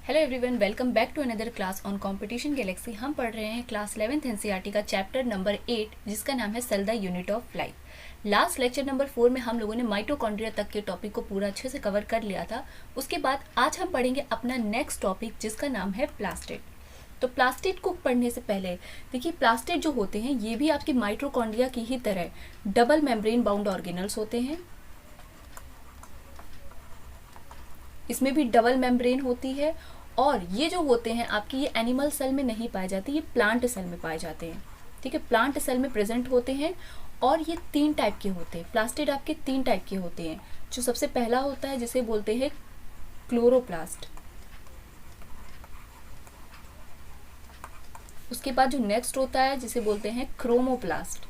Hello everyone, welcome back to another class on competition galaxy. हम पढ़ रहे हैं क्लास 11th एनसीईआरटी का चैप्टर नंबर 8 जिसका नाम है cell the unit of life. Last lecture number 4 में हम लोगों ने माइटोकॉन्ड्रिया तक के टॉपिक को पूरा अच्छे से कवर कर लिया था। उसके बाद आज हम पढ़ेंगे अपना नेक्स्ट टॉपिक जिसका नाम है प्लास्टिड। तो प्लास्टिड को पढ़ने से पहले देखिए, प्लास्टिड जो होते हैं ये भी आपकी माइटोकॉन्ड्रिया की ही तरह डबल मेम्ब्रेन बाउंड ऑर्गेनल्स होते हैं। इसमें भी डबल मेम्ब्रेन होती है और ये जो होते हैं आपकी, ये एनिमल सेल में नहीं पाए जाते, ये प्लांट सेल में पाए जाते हैं। ठीक है, प्लांट सेल में प्रेजेंट होते हैं और ये 3 टाइप के होते हैं। प्लास्टिड आपके 3 टाइप के होते हैं। जो सबसे पहला होता है जिसे बोलते हैं क्लोरोप्लास्ट। उसके बाद जो नेक्स्ट होता है जिसे बोलते हैं क्रोमोप्लास्ट।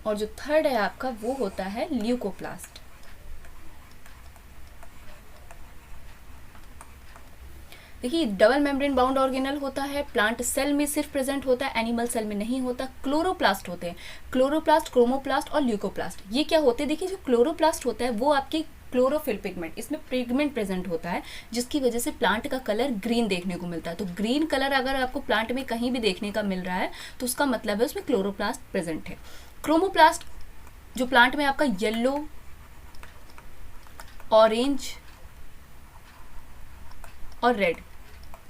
और जो थर्ड है आपका वो होता है ल्यूकोप्लास्ट। देखिए, डबल मेम्ब्रेन बाउंड ऑर्गेनल होता है, प्लांट सेल में सिर्फ प्रेजेंट होता है, एनिमल सेल में नहीं होता। क्लोरोप्लास्ट होते हैं, क्लोरोप्लास्ट, क्रोमोप्लास्ट और ल्यूकोप्लास्ट। ये क्या होते हैं? देखिए, जो क्लोरोप्लास्ट होता है वो आपकी क्लोरोफिल पिगमेंट, इसमें पिगमेंट प्रेजेंट होता है जिसकी वजह से प्लांट का कलर ग्रीन देखने को मिलता है। तो ग्रीन कलर अगर आपको प्लांट में कहीं भी देखने का मिल रहा है तो उसका मतलब है उसमें क्लोरोप्लास्ट प्रेजेंट है। क्रोमोप्लास्ट जो प्लांट में आपका येलो, ऑरेंज और रेड,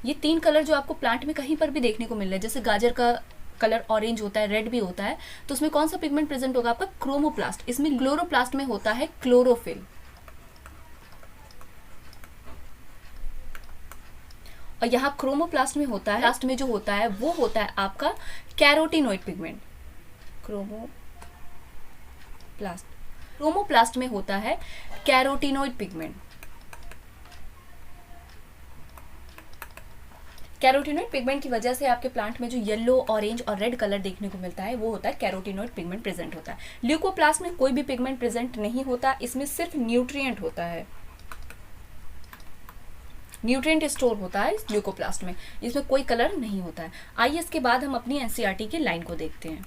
ये 3 कलर जो आपको प्लांट में कहीं पर भी देखने को मिल रहा है, जैसे गाजर का कलर ऑरेंज होता है, रेड भी होता है, तो उसमें कौन सा पिगमेंट प्रेजेंट होगा? आपका क्रोमोप्लास्ट। इसमें क्लोरोप्लास्ट में होता है क्लोरोफिल और यहाँ क्रोमोप्लास्ट में होता है, लास्ट में जो होता है वो होता है आपका कैरोटीनॉइड पिगमेंट। क्रोमोप्लास्ट में होता है कैरोटीनॉइड पिगमेंट। कैरोटीनॉइड पिगमेंट की वजह से आपके प्लांट में जो येलो, ऑरेंज और रेड कलर देखने को मिलता है वो होता है कैरोटीनॉइड पिगमेंट प्रेजेंट होता है। ल्यूकोप्लास्ट में कोई भी पिगमेंट प्रेजेंट नहीं होता, इसमें सिर्फ न्यूट्रिएंट होता है, न्यूट्रिएंट स्टोर होता है इस ल्यूकोप्लास्ट में, इसमें कोई कलर नहीं होता है। आइए इसके बाद हम अपनी एनसीईआरटी की लाइन को देखते हैं।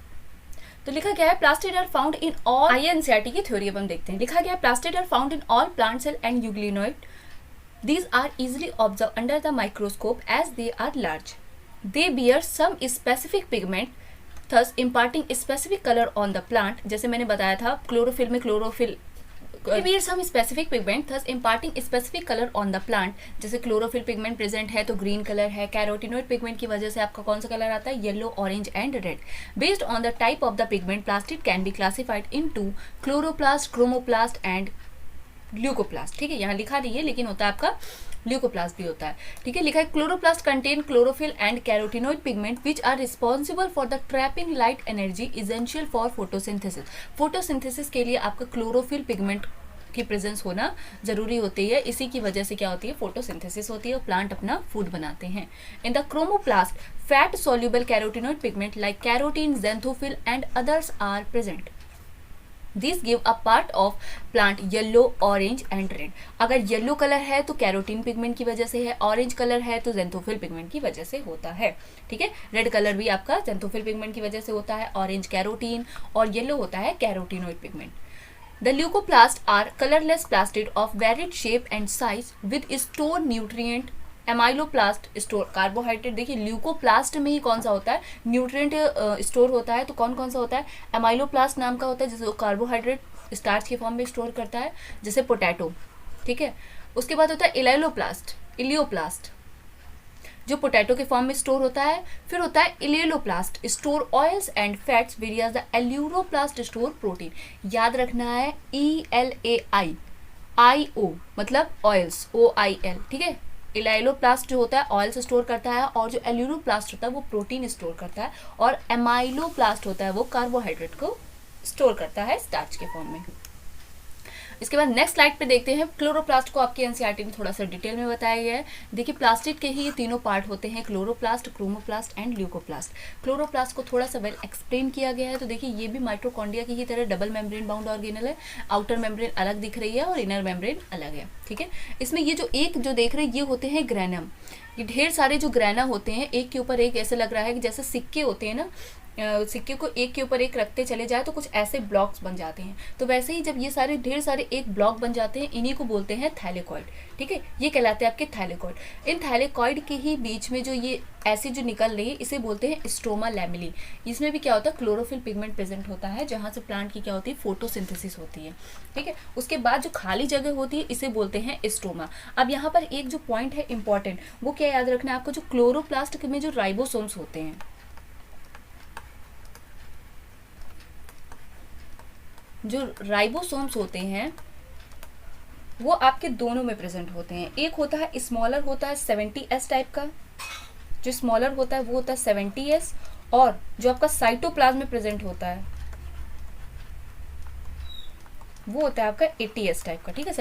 तो लिखा गया है plastid are found in all. आइए एनसीईआरटी की थ्योरी अब हम देखते हैं। लिखा गया है plastid are found in all plant cell and euglenoid. These are easily observed under the microscope as they are large. They bear some specific pigment, thus imparting specific color on the plant. जैसे मैंने बताया था chlorophyll में chlorophyll, they bear some specific pigment, thus imparting specific color on the plant. जैसे chlorophyll pigment present है तो green colour है, carotenoid pigment की वजह से आपका कौन सा कलर आता है? Yellow, orange and red. Based on the type of the pigment, plastid can be classified into chloroplast, chromoplast and leucoplast. ठीक है, यहाँ लिखा नहीं है लेकिन होता है आपका ल्यूकोप्लास्ट भी होता है। ठीक है, लिखा है chloroplast contain chlorophyll and carotenoid pigment which are responsible for the trapping light energy essential for photosynthesis. Photosynthesis के लिए आपका क्लोरोफिल पिगमेंट की प्रेजेंस होना जरूरी होती है, इसी की वजह से क्या होती है? फोटोसिंथेसिस होती है और प्लांट अपना फूड बनाते हैं। In the chromoplast fat soluble carotenoid pigment like carotene, xanthophyll and others are present. These give a part of plant yellow, orange and red. अगर येलो कलर है तो कैरोटीन पिगमेंट की वजह से है, ऑरेंज कलर है तो ज़ेंथोफिल पिगमेंट की वजह से होता है। ठीक है, रेड कलर भी आपका ज़ेंथोफिल पिगमेंट की वजह से होता है, ऑरेंज कैरोटीन और येलो होता है carotenoid pigment. The leucoplasts are colorless plastid of varied shape and size with stored nutrient. Amyloplast store carbohydrate. देखिए, ल्यूकोप्लास्ट में ही कौन सा होता है? न्यूट्रिएंट स्टोर होता है। तो कौन कौन सा होता है? एमाइलोप्लास्ट नाम का होता है जिसे कार्बोहाइड्रेट स्टार्च के फॉर्म में स्टोर करता है, जैसे पोटैटो। ठीक है, उसके बाद होता है इलियोप्लास्ट जो पोटैटो के फॉर्म में स्टोर होता है। फिर होता है elaioplast store oils and fats, whereas the aleuroplast store protein. याद रखना है ELAIO मतलब ऑयल्स, OIL। ठीक है, इलाइलोप्लास्ट जो होता है ऑयल स्टोर करता है और जो एल्यूरोप्लास्ट होता है वो प्रोटीन स्टोर करता है और एमाइलोप्लास्ट होता है वो कार्बोहाइड्रेट को स्टोर करता है स्टार्च के फॉर्म में। इसके बाद नेक्स्ट स्लाइड पे देखते हैं। क्लोरोप्लास्ट को आपकी एनसीईआरटी में थोड़ा सा डिटेल में बताया गया है। देखिए, प्लास्टिड के ही ये तीनों पार्ट होते हैं, chloroplast, chromoplast and leucoplast. Chloroplast को थोड़ा सा वेल एक्सप्लेन किया गया है। तो देखिए, ये भी माइटोकॉन्ड्रिया की ही तरह डबल मेम्ब्रेन बाउंड ऑर्गेनल है। आउटर मेम्ब्रेन अलग दिख रही है और इनर मेम्ब्रेन अलग है। ठीक है, इसमें ये जो देख रहे हैं ये होते हैं ग्रैनम। ये ढेर सारे जो ग्रैना होते हैं एक के ऊपर एक, ऐसे लग रहा है कि जैसे सिक्के होते हैं ना, सिक्के को एक के ऊपर एक रखते चले जाए तो कुछ ऐसे ब्लॉक्स बन जाते हैं। तो वैसे ही जब ये सारे ढेर सारे एक ब्लॉक बन जाते हैं, इन्हीं को बोलते हैं थैलेकॉइड। ठीक है, ये कहलाते हैं आपके थैलेकॉइड। इन थैलेकॉइड के ही बीच में जो ये ऐसे जो निकल रही है इसे बोलते हैं स्ट्रोमा लैमेली। इसमें भी क्या होता है, क्लोरोफिल पिगमेंट प्रेजेंट होता है, जहाँ से प्लांट की क्या होती है, फोटोसिंथेसिस होती है। ठीक है, उसके बाद जो खाली जगह होती है इसे बोलते हैं स्ट्रोमा। अब यहाँ पर एक जो पॉइंट है इंपॉर्टेंट, वो क्या याद रखना है आपको, जो क्लोरोप्लास्ट में जो राइबोसोम्स होते हैं, जो राइबोसोम्स होते हैं वो आपके दोनों में प्रेजेंट होते हैं। एक होता है स्मॉलर, होता है 70S टाइप का, जो स्मॉलर होता है वो होता है 70S, और जो आपका साइटोप्लाज्म में प्रेजेंट होता है वो होता है आपका 80S टाइप का। ठीक है,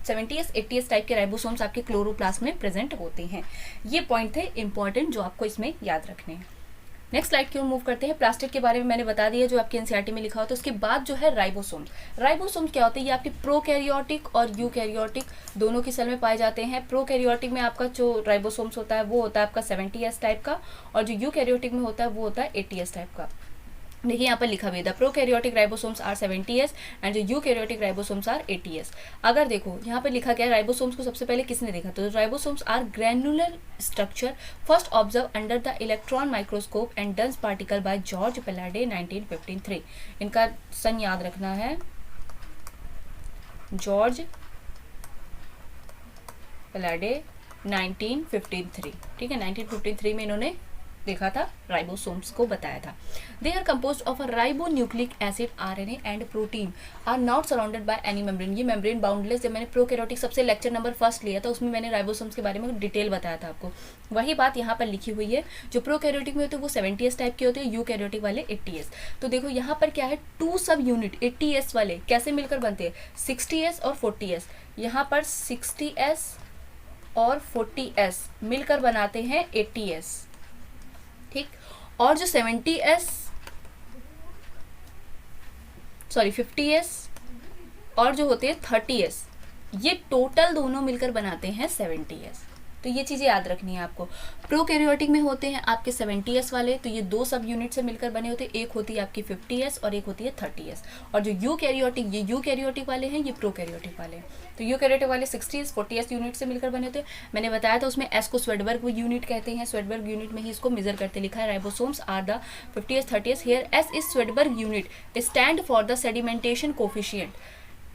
70S 80S टाइप के राइबोसोम्स आपके क्लोरोप्लास्ट में प्रेजेंट होते हैं। ये पॉइंट थे इंपॉर्टेंट जो आपको इसमें याद रखने हैं। नेक्स्ट स्लाइड की ओर मूव करते हैं। प्लास्टिड के बारे में मैंने बता दिया जो आपके एनसीईआरटी में लिखा होता है। उसके बाद जो है राइबोसोम्स। राइबोसोम्स क्या होते हैं, ये आपके प्रोकैरियोटिक और यूकैरियोटिक दोनों की सेल में पाए जाते हैं। प्रोकैरियोटिक में आपका जो राइबोसोम्स होता है वो होता है आपका 70S टाइप का, और जो यूकैरियोटिक में होता है वो होता है 80S टाइप का। देखिए यहाँ पर लिखा हुआ है prokaryotic ribosomes are 70S and जो यूकैरियोटिक राइबोसोम्स आर 80S। अगर देखो यहाँ पर लिखा गया राइबोसोम्स को सबसे पहले किसने देखा, तो ribosomes are granular structure first observe under the electron microscope and dense particle by George Palade 1953। इनका सन याद रखना है, जॉर्ज पेलाडे 1953। ठीक है, 1953 में इन्होंने देखा था, राइबोसोम्स को बताया था। They are composed of a ribonucleic acid, RNA and protein, are not surrounded by any membrane. ये मेम्ब्रेन बाउंडलेस। जब मैंने प्रोकैरियोटिक सबसे लेक्चर नंबर 1 लिया था उसमें मैंने राइबोसोम्स के बारे में डिटेल बताया था आपको, वही बात यहाँ पर लिखी हुई है। जो प्रोकैरियोटिक में होते हैं वो 70S टाइप के होते हैं, यूकैरियोटिक वाले 80S। तो देखो यहाँ पर क्या है, 2 सब यूनिट 80S वाले कैसे मिलकर बनते हैं, 60S और 40S। यहाँ पर 60S और 40S मिलकर बनाते हैं 80S। ठीक, और जो 50S और जो होते हैं 30S, ये टोटल दोनों मिलकर बनाते हैं 70S। तो ये चीज़ें याद रखनी है आपको। प्रोकैरियोटिक में होते हैं आपके 70S वाले, तो ये 2 सब यूनिट से मिलकर बने होते हैं, एक होती है आपकी 50S और एक होती है 30S। और जो यूकैरियोटिक, ये यूकैरियोटिक वाले हैं, ये प्रोकैरियोटिक वाले हैं। तो यूकैरियोटिक वाले 60S 40S यूनिट से मिलकर बने होते हैं। मैंने बताया था उसमें S को स्वेडबर्ग यूनिट कहते हैं, स्वेडबर्ग यूनिट में ही इसको मेजर करते लिखा है। Ribosomes are the 50S 30S, here S is Svedberg unit, stand for the sedimentation coefficient.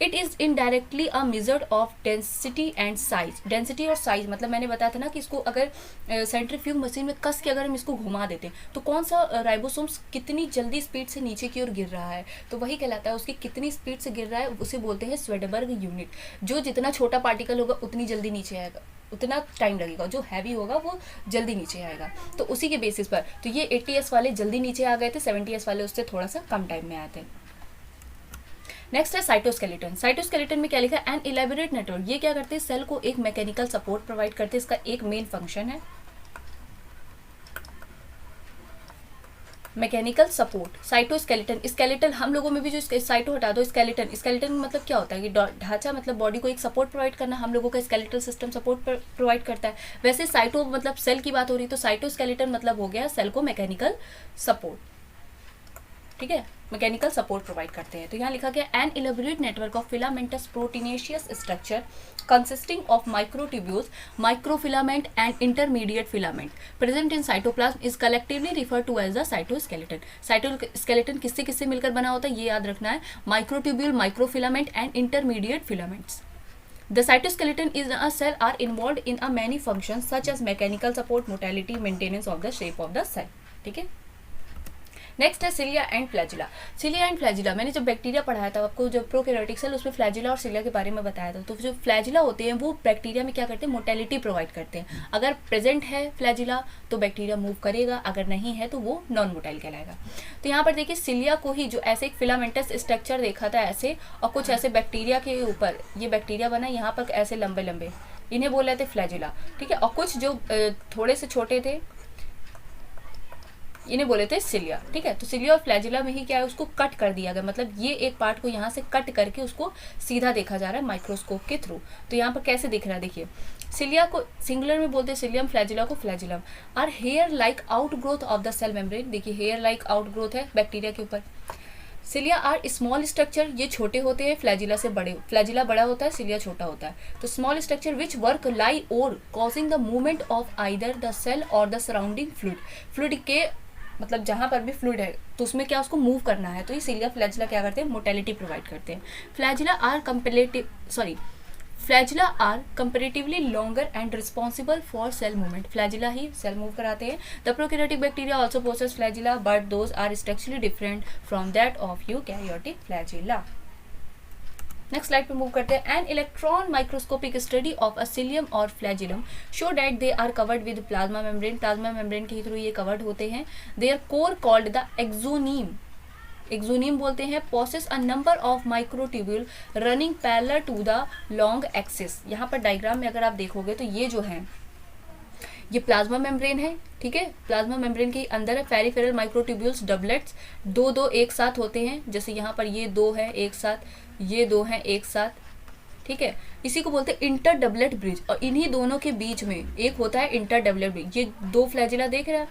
It is indirectly a measured of density and size. Density और size मतलब मैंने बताया था ना कि इसको अगर सेंट्रीफ्यूग मशीन में कस के अगर हम इसको घुमा देते हैं तो कौन सा राइबोसोम्स कितनी जल्दी स्पीड से नीचे की ओर गिर रहा है, तो वही कहलाता है उसकी कितनी स्पीड से गिर रहा है, उसे बोलते हैं स्वेडबर्ग यूनिट। जो जितना छोटा पार्टिकल होगा उतनी जल्दी नीचे आएगा, उतना टाइम लगेगा, जो हैवी होगा वो जल्दी नीचे आएगा। तो उसी के बेसिस पर तो ये 80S वाले जल्दी नीचे आ गए थे, 70S वाले उससे थोड़ा सा कम टाइम में आए थे। नेक्स्ट है साइटोस्केलेटन। साइटोस्केलेटन में क्या लिखा है, एन इलेबोरेट नेटवर्क। ये क्या करते हैं, सेल को एक मैकेनिकल सपोर्ट प्रोवाइड करते हैं, इसका एक मेन फंक्शन है मैकेनिकल सपोर्ट। साइटोस्केलेटन, स्केलेटन हम लोगों में भी जो साइटो हटा दो, स्केलेटन, स्केलेटन मतलब क्या होता है कि ढांचा, मतलब बॉडी को एक सपोर्ट प्रोवाइड करना, हम लोगों का स्केलेटल सिस्टम सपोर्ट प्रोवाइड करता है। वैसे साइटो मतलब सेल की बात हो रही है, तो साइटोस्केलेटन मतलब हो गया सेल को मैकेनिकल सपोर्ट। ठीक है, मैकेनिकल सपोर्ट प्रोवाइड करते हैं। तो यहाँ लिखा गया N elaborate network of filamentous proteinaceous structure consisting of microtubules, microfilament and intermediate filament present in cytoplasm is collectively referred to as the cytoskeleton. cytoskeleton किससे किससे मिलकर बना होता है ये याद रखना है, microtubule, microfilament and intermediate filaments. The cytoskeleton is a cell are involved in a many functions such as mechanical support, motility, maintenance of the shape of the cell. ठीक है, नेक्स्ट है cilia and flagella. Cilia and flagella मैंने जब bacteria पढ़ाया था आपको, जब prokaryotic cell, उसमें फ्लैजिला और सिलिया के बारे में बताया था। तो जो फ्लैजिला होते हैं वो बैक्टीरिया में क्या करते हैं, मोटेलिटी प्रोवाइड करते हैं। अगर प्रेजेंट है फ्लैजिला तो बैक्टीरिया मूव करेगा, अगर नहीं है तो वो नॉन मोटाइल कहलाएगा। तो यहाँ पर देखिए सिलिया को ही जो ऐसे एक फिलामेंटस स्ट्रक्चर देखा था ऐसे, और कुछ ऐसे बैक्टीरिया के ऊपर ये बैक्टीरिया बना, यहाँ पर ऐसे लंबे लंबे, इन्हें बोल रहे थे फ्लैजिला। ठीक है, और कुछ जो थोड़े से छोटे थे इन्हें बोले थे सिलिया, ठीक है। तो सिलिया और फ्लैजिला में ही क्या है, उसको कट कर दिया गया, मतलब ये एक पार्ट को यहाँ से कट करके उसको सीधा देखा जा रहा है माइक्रोस्कोप के थ्रू। तो यहाँ पर कैसे दिख रहा है, देखिए, सिलिया को सिंगुलर में बोलते हैं सिलियम, फ्लैजिला को flagellum. Are hair like outgrowth of the cell membrane, देखिए हेयर लाइक आउटग्रोथ है बैक्टीरिया के ऊपर। सिलिया आर स्मॉल स्ट्रक्चर, ये छोटे होते हैं फ्लैजिला से बड़े, फ्लैजिला बड़ा होता है, सिलिया छोटा होता है। तो small structure which work like oars causing the movement of either the cell or the surrounding fluid, fluid के मतलब जहाँ पर भी फ्लूइड है तो उसमें क्या उसको मूव करना है, तो ये सिलिया फ्लैजिला क्या करते हैं, मोटेलिटी प्रोवाइड करते हैं। Flagella are comparatively longer and responsible for cell movement, flagella ही सेल मूव कराते हैं। The prokaryotic bacteria also possess flagella but those are structurally different from that of eukaryotic flagella. Next slide पे move करते हैं। An electron microscopic study of a cilium or flagellum show that they are covered with plasma membrane, plasma membrane के through ये covered होते हैं। Their core called the axoneme, axoneme बोलते हैं, possess a number of microtubule running parallel to the long axis. यहाँ पर diagram में अगर आप देखोगे तो ये जो है ये प्लाज्मा मेम्ब्रेन है, ठीक है। प्लाज्मा मेम्ब्रेन के अंदर है पेरिफेरल माइक्रोट्यूब्यूल्स डबलेट्स, दो दो एक साथ होते हैं, जैसे यहाँ पर ये दो है एक साथ, ये दो हैं एक साथ, ठीक है। इसी को बोलते हैं इंटर डबलेट ब्रिज, और इन्हीं दोनों के बीच में एक होता है इंटर डबलेट ब्रिज। ये दो फ्लैजिला देख रहे हैं,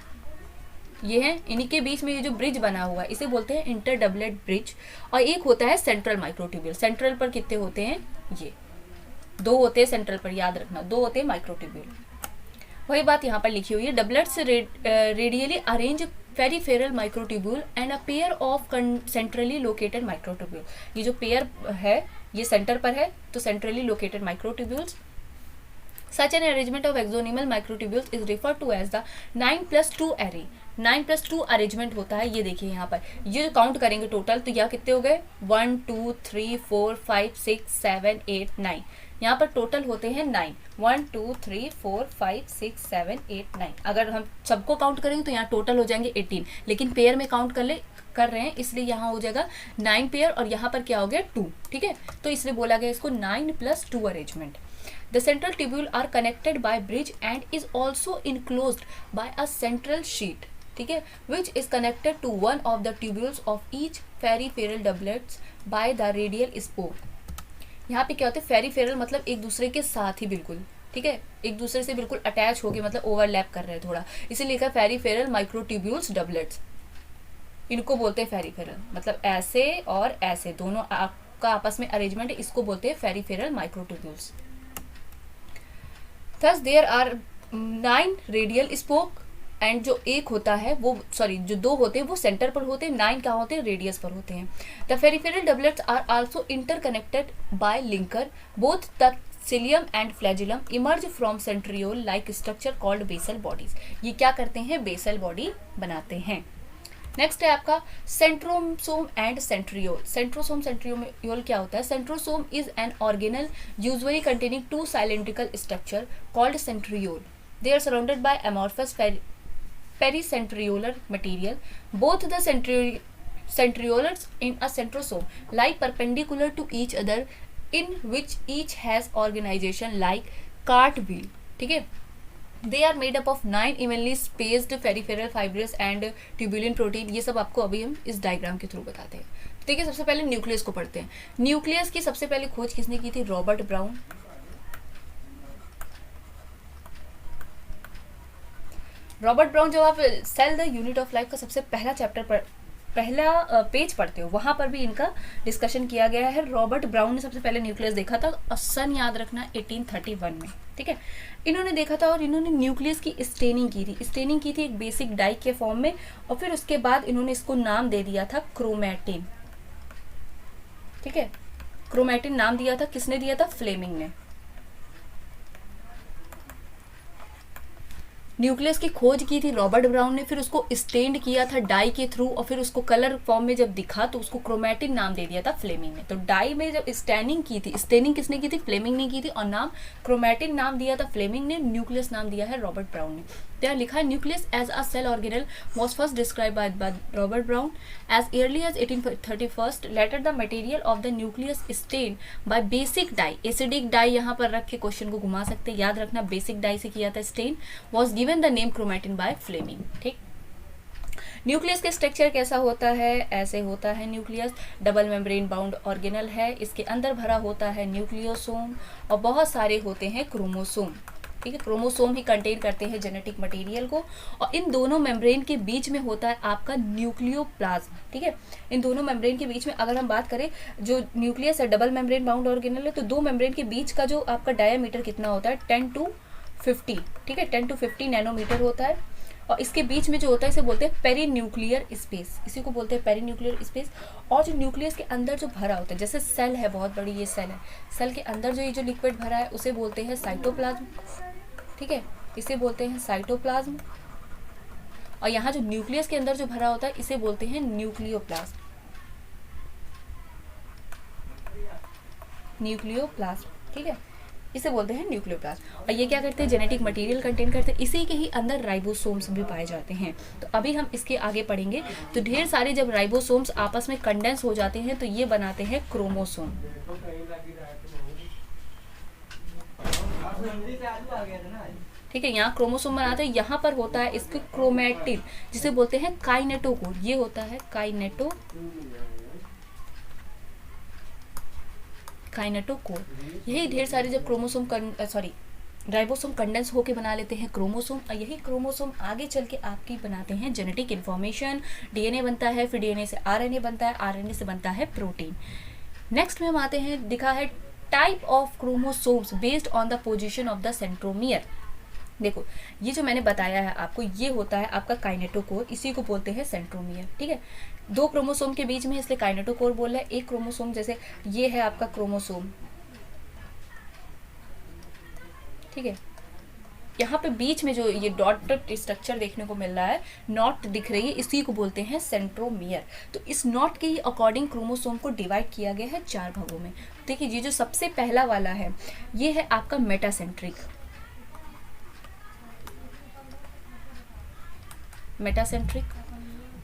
ये है, इन्हीं के बीच में ये जो ब्रिज बना हुआ है इसे बोलते हैं इंटर डबलेट ब्रिज। और एक होता है सेंट्रल माइक्रोट्यूब्यूल, सेंट्रल पर कितने होते हैं, ये दो होते हैं सेंट्रल पर, याद रखना दो होते हैं माइक्रोट्यूब्यूल। वही बात यहाँ पर लिखी हुई है, doublets radially arrange peripheral microtubule and a pair of centrally located microtubule. ये जो पेयर है ये सेंटर पर है, तो centrally located microtubules. Such an arrangement of axonemal microtubules is referred to as the 9+2 array। 9+2 arrangement होता है, ये देखिए यहाँ पर, ये जो काउंट करेंगे टोटल तो यहाँ कितने हो गए 1 2 3 4 5 6 7 8 9, यहाँ पर टोटल होते हैं 9, 1 2 3 4 5 6 7 8 9। अगर हम सबको काउंट करेंगे तो यहाँ टोटल हो जाएंगे 18, लेकिन पेयर में काउंट कर रहे हैं इसलिए यहाँ हो जाएगा 9 पेयर और यहाँ पर क्या हो गया 2, ठीक है। तो इसलिए बोला गया इसको 9+2 arrangement. The central tubule are connected by bridge and is also enclosed by a central sheet, ठीक है, which is connected to one of the tubules of each peripheral doublets by the radial spoke। यहाँ पे क्या होता है, peripheral मतलब एक दूसरे के साथ ही बिल्कुल, ठीक है, एक दूसरे से बिल्कुल अटैच हो गए, मतलब ओवरलैप कर रहे हैं थोड़ा, इसीलिए लिखा पेरिफेरल माइक्रोट्यूब्यूल्स डबलेट्स, इनको बोलते हैं पेरिफेरल, मतलब ऐसे और ऐसे दोनों का आपस में अरेंजमेंट है, इसको बोलते हैं peripheral microtubules. Thus there are 9 radial spoke and जो एक होता है वो जो दो होते हैं वो सेंटर पर होते हैं, 9 कहाँ होते हैं, रेडियस पर होते हैं। The peripheral doublets are also interconnected by linker, both the cilium and flagellum emerge from centriole like structure called basal bodies. ये क्या करते हैं, बेसल बॉडी बनाते हैं। नेक्स्ट है आपका centrosome and centriole. Centrosome centriole क्या होता है, centrosome is an organelle usually containing 2 cylindrical structure called centriole. They are surrounded by amorphous pericentriolar material. Both the centrioles in a centrosome lie perpendicular to each other in which each has organization like cartwheel, ठीक है। They are made up of 9 evenly spaced peripheral fibrous and tubulin protein। ये सब आपको अभी हम इस diagram के through बताते हैं। देखिए सबसे पहले न्यूक्लियस को पढ़ते हैं। न्यूक्लियस की सबसे पहले खोज किसने की थी, रॉबर्ट ब्राउन। रॉबर्ट ब्राउन, जब आप cell the unit of life का सबसे पहला चैप्टर पहला पेज पढ़ते हो वहां पर भी इनका डिस्कशन किया गया है। रॉबर्ट ब्राउन ने सबसे पहले न्यूक्लियस देखा था और सन याद रखना 1831 में, ठीक है, इन्होंने देखा था और इन्होंने न्यूक्लियस की स्टेनिंग की थी। स्टेनिंग की थी एक बेसिक डाई के फॉर्म में और फिर उसके बाद इन्होंने इसको नाम दे दिया था क्रोमैटिन, ठीक है, क्रोमैटिन नाम दिया था, किसने दिया था, फ्लेमिंग ने। न्यूक्लियस की खोज की थी रॉबर्ट ब्राउन ने, फिर उसको स्टेन्ड किया था डाई के थ्रू और फिर उसको कलर फॉर्म में जब दिखा तो उसको क्रोमैटिन नाम दे दिया था फ्लेमिंग ने। तो डाई में जब स्टेनिंग की थी, स्टेनिंग किसने की थी, फ्लेमिंग ने की थी और नाम क्रोमैटिन नाम दिया था फ्लेमिंग ने, न्यूक्लियस नाम दिया है रॉबर्ट ब्राउन ने। यहाँ लिखा है nucleus as a cell organelle was first described by Robert Brown as early as 1831। Later the material of the nucleus stained by basic dye, acidic dye यहाँ पर रख के क्वेश्चन को घुमा सकते हैं, याद रखना बेसिक डाई से किया था stain, was given the name chromatin by Fleming, ठीक। न्यूक्लियस का स्ट्रक्चर कैसा होता है, ऐसे होता है nucleus, double membrane bound organelle है, इसके अंदर भरा होता है न्यूक्लियोसोम और बहुत सारे होते हैं क्रोमोसोम। ठीक है, क्रोमोसोम ही कंटेन करते हैं जेनेटिक मटेरियल को, और इन दोनों मेम्ब्रेन के बीच में होता है आपका न्यूक्लियोप्लाज्म। ठीक है, इन दोनों मेम्ब्रेन के बीच में अगर हम बात करें, जो न्यूक्लियस है डबल मेम्ब्रेन बाउंड ऑर्गेनल है, तो दो मेम्ब्रेन के बीच का जो आपका डायामीटर कितना होता है 10 to 50। ठीक है, 10 to 50 नैनोमीटर होता है, और इसके बीच में जो होता है इसे बोलते हैं पेरीन्यूक्लियर स्पेस, इसी को बोलते हैं पेरीन्यूक्लियर स्पेस। और जो न्यूक्लियस के अंदर जो भरा होता है, जैसे सेल है, बहुत बड़ी ये सेल है, सेल के अंदर जो ये जो लिक्विड भरा है उसे बोलते हैं साइटोप्लाज्म। ठीक है, इसे बोलते हैं साइटोप्लाज्म। और यहाँ जो न्यूक्लियस के अंदर जो भरा होता है इसे बोलते हैं न्यूक्लियोप्लाज्म, न्यूक्लियोप्लाज्म। ठीक है, इसे बोलते हैं न्यूक्लियोप्लाज्म। और ये क्या करते हैं, जेनेटिक मटेरियल कंटेन करते हैं, इसी के ही अंदर राइबोसोम्स भी पाए जाते हैं। तो अभी हम इसके आगे पढ़ेंगे। तो ढेर सारे जब राइबोसोम्स आपस में कंडेंस हो जाते हैं तो ये बनाते हैं क्रोमोसोम। ठीक है, यहाँ क्रोमोसोम बनाते हैं, यहाँ पर होता है इसके क्रोमैटिन, जिसे बोलते हैं काइनेटोकोर। ये होता है काइनेटोकोर। यही ढेर सारे जब क्रोमोसोम राइबोसोम कंडेंस होके बना लेते हैं क्रोमोसोम, और यही क्रोमोसोम आगे चल के आपकी बनाते हैं जेनेटिक इन्फॉर्मेशन। डीएनए बनता है, फिर डीएनए से आरएनए बनता है, आरएनए से बनता है प्रोटीन। नेक्स्ट में हम आते हैं, दिखा है type of chromosomes based on the position of the centromere. देखो, ये जो मैंने बताया है आपको, ये होता है आपका काइनेटोकोर, इसी को बोलते हैं सेंट्रोमियर। ठीक है, दो क्रोमोसोम के बीच में, इसलिए काइनेटोकोर बोल रहा है। एक क्रोमोसोम, जैसे ये है आपका क्रोमोसोम, ठीक है, यहाँ पे बीच में जो ये डॉटेड स्ट्रक्चर देखने को मिल रहा है, नॉट दिख रही है, इसी को बोलते हैं सेंट्रोमियर। तो इस नॉट के ही अकॉर्डिंग क्रोमोसोम को डिवाइड किया गया है 4 भागों में। देखिए, ये जो सबसे पहला वाला है ये है आपका मेटासेंट्रिक,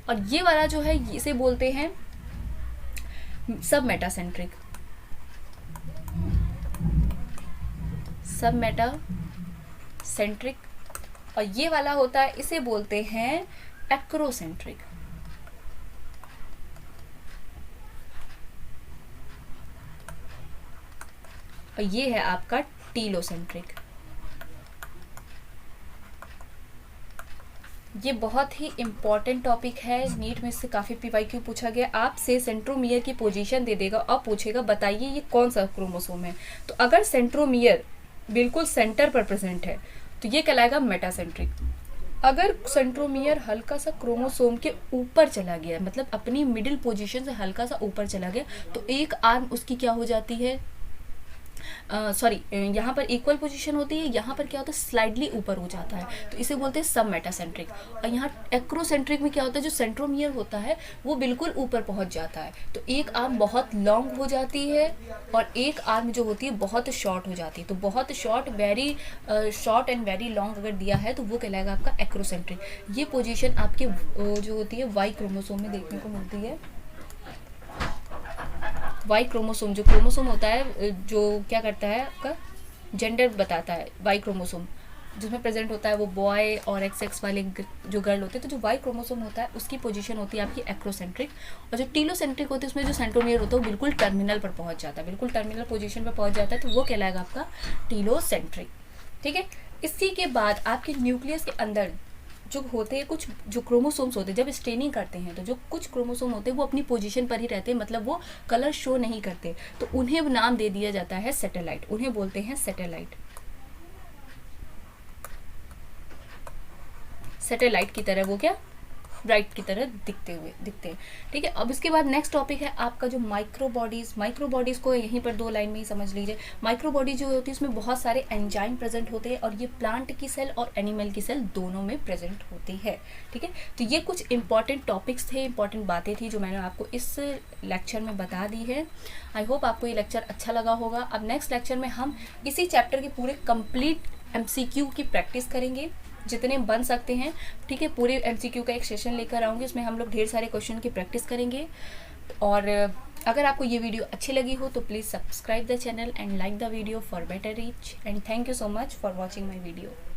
और ये वाला जो है इसे बोलते हैं सब मेटासेंट्रिक, और ये वाला होता है, इसे बोलते हैं एक्रोसेंट्रिक। और ये है आपका टीलोसेंट्रिक। ये बहुत ही इम्पॉर्टेंट टॉपिक है, नीट में इससे काफ़ी पीवाईक्यू पूछा गया। आपसे सेंट्रोमियर की पोजीशन दे देगा और पूछेगा बताइए ये कौन सा क्रोमोसोम है। तो अगर सेंट्रोमियर बिल्कुल सेंटर पर प्रेजेंट है तो ये कहलाएगा मेटासेंट्रिक। अगर सेंट्रोमियर हल्का सा क्रोमोसोम के ऊपर चला गया, मतलब अपनी मिडिल पोजीशन से हल्का सा ऊपर चला गया, तो एक आर्म उसकी क्या हो जाती है, यहाँ पर इक्वल पोजीशन होती है, यहाँ पर क्या होता है स्लाइडली ऊपर हो जाता है, तो इसे बोलते हैं सब मेटासेंट्रिक। और यहाँ एक्रोसेंट्रिक में क्या होता है, जो सेंट्रोमियर होता है वो बिल्कुल ऊपर पहुँच जाता है, तो एक आर्म बहुत लॉन्ग हो जाती है और एक आर्म जो होती है बहुत शॉर्ट हो जाती है। तो बहुत short, very short and very long अगर दिया है तो वो कहलाएगा आपका एक्रोसेंट्रिक। ये पोजीशन आपके जो होती है वाई क्रोमोसोम में देखने को मिलती है। वाई क्रोमोसोम जो क्रोमोसोम होता है, जो क्या करता है आपका जेंडर बताता है, वाई क्रोमोसोम जिसमें प्रेजेंट होता है वो बॉय और XX वाले जो गर्ल होते हैं। तो जो वाई क्रोमोसोम होता है उसकी पोजीशन होती है आपकी एक्रोसेंट्रिक, और जो टीलोसेंट्रिक होती है उसमें जो सेंट्रोमियर होता है वो बिल्कुल टर्मिनल पर पहुंच जाता है, बिल्कुल टर्मिनल पोजीशन पर पहुंच जाता है, तो वो कहलाएगा आपका टीलोसेंट्रिक। ठीक है, इसी के बाद आपके न्यूक्लियस के अंदर जो होते हैं कुछ जो क्रोमोसोम्स होते हैं, जब स्टेनिंग करते हैं तो जो कुछ क्रोमोसोम होते हैं वो अपनी पोजीशन पर ही रहते हैं, मतलब वो कलर शो नहीं करते, तो उन्हें नाम दे दिया जाता है सैटेलाइट, उन्हें बोलते हैं सैटेलाइट। सैटेलाइट की तरह वो क्या ब्राइट की तरह दिखते हैं। ठीक है, अब इसके बाद नेक्स्ट टॉपिक है आपका जो माइक्रोबॉडीज को यहीं पर 2 लाइन में ही समझ लीजिए। माइक्रोबॉडी जो होती है उसमें बहुत सारे एंजाइम प्रेजेंट होते हैं, और ये प्लांट की सेल और एनिमल की सेल दोनों में प्रेजेंट होती है। ठीक है, तो ये कुछ इंपॉर्टेंट टॉपिक्स थे, इंपॉर्टेंट बातें थी जो मैंने आपको इस लेक्चर में बता दी है। आई होप आपको ये लेक्चर अच्छा लगा होगा। अब नेक्स्ट लेक्चर में हम इसी चैप्टर के पूरे कंप्लीट MCQ की प्रैक्टिस करेंगे, जितने बन सकते हैं। ठीक है, पूरे MCQ का एक सेशन लेकर आऊँगी, उसमें हम लोग ढेर सारे क्वेश्चन की प्रैक्टिस करेंगे। और अगर आपको ये वीडियो अच्छी लगी हो तो please subscribe the channel and like the video for better reach, and thank you so much for watching my video.